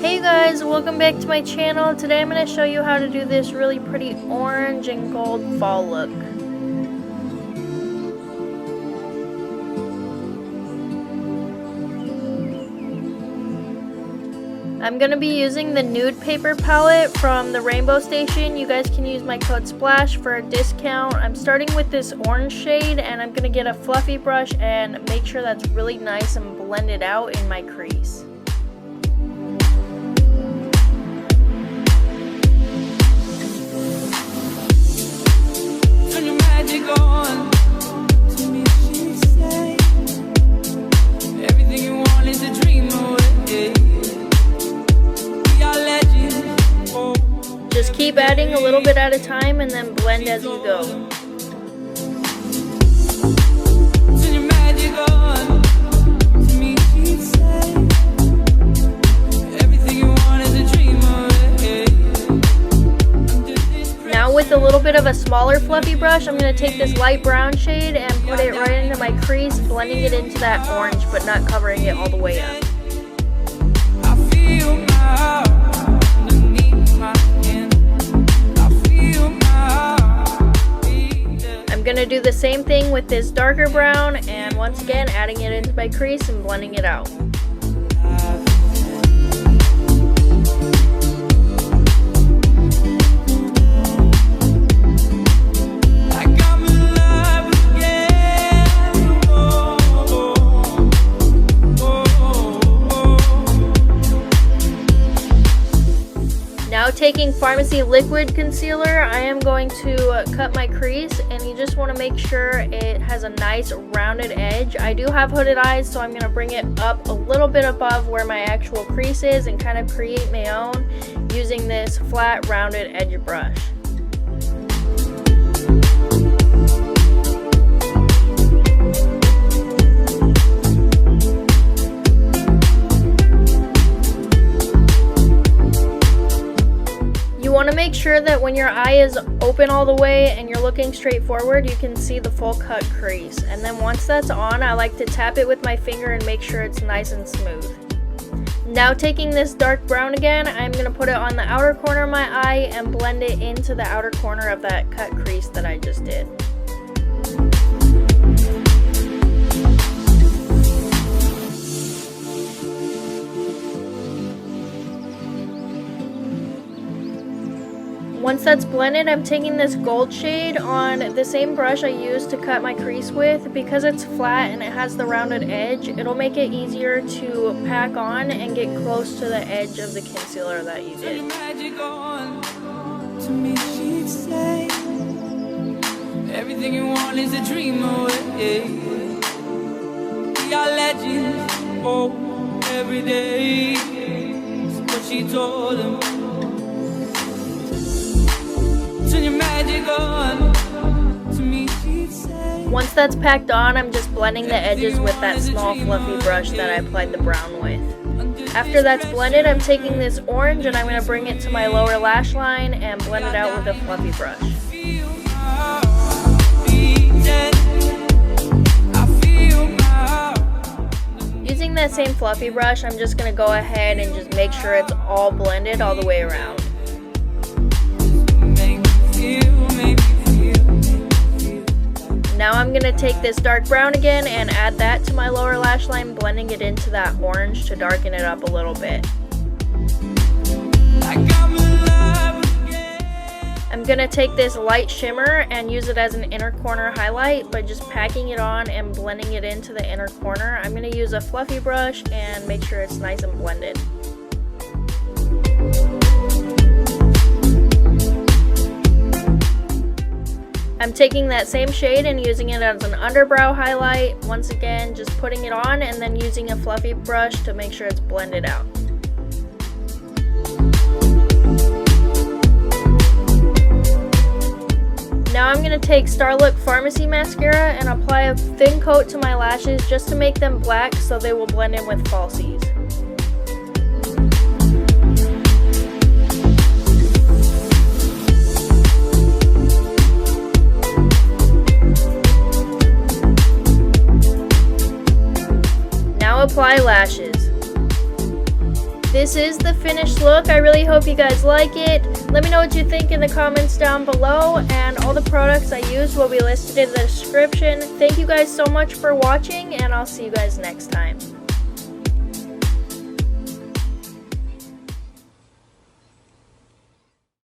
Hey guys, welcome back to my channel. Today I'm going to show you how to do this really pretty orange and gold fall look. I'm going to be using the Nude paper palette from the Rainbow Station. You guys can use my code SPLASH for a discount. I'm starting with this orange shade and I'm going to get a fluffy brush and make sure that's really nice and blended out in my crease. Just keep adding a little bit at a time and then blend as you go. Now with a little bit of a smaller fluffy brush, I'm going to take this light brown shade and put it right into my crease, blending it into that orange but not covering it all the way up. I'm going to do the same thing with this darker brown and once again adding it into my crease and blending it out. Now taking Farmasi liquid concealer, I am going to cut my crease, and you just want to make sure it has a nice rounded edge. I do have hooded eyes, so I'm going to bring it up a little bit above where my actual crease is and kind of create my own using this flat rounded edge brush. You want to make sure that when your eye is open all the way and you're looking straight forward, you can see the full cut crease. And then once that's on, I like to tap it with my finger and make sure it's nice and smooth. Now taking this dark brown again, I'm going to put it on the outer corner of my eye and blend it into the outer corner of that cut crease that I just did. Once that's blended, I'm taking this gold shade on the same brush I used to cut my crease with. Because it's flat and it has the rounded edge, it'll make it easier to pack on and get close to the edge of the concealer that you did. Everything you want is a dream away. We got legends, oh, every day. That's what she told him. Once that's packed on, I'm just blending the edges with that small fluffy brush that I applied the brown with. After that's blended, I'm taking this orange and I'm going to bring it to my lower lash line and blend it out with a fluffy brush. Using that same fluffy brush, I'm just going to go ahead and just make sure it's all blended all the way around. Now I'm going to take this dark brown again and add that to my lower lash line, blending it into that orange to darken it up a little bit. I'm going to take this light shimmer and use it as an inner corner highlight by just packing it on and blending it into the inner corner. I'm going to use a fluffy brush and make sure it's nice and blended. I'm taking that same shade and using it as an underbrow highlight. Once again, just putting it on and then using a fluffy brush to make sure it's blended out. Now I'm going to take Starlook Farmasi mascara and apply a thin coat to my lashes just to make them black so they will blend in with falsies. apply lashes. This is the finished look. I really hope you guys like it. Let me know what you think in the comments down below, and all the products I used will be listed in the description. Thank you guys so much for watching, and I'll see you guys next time.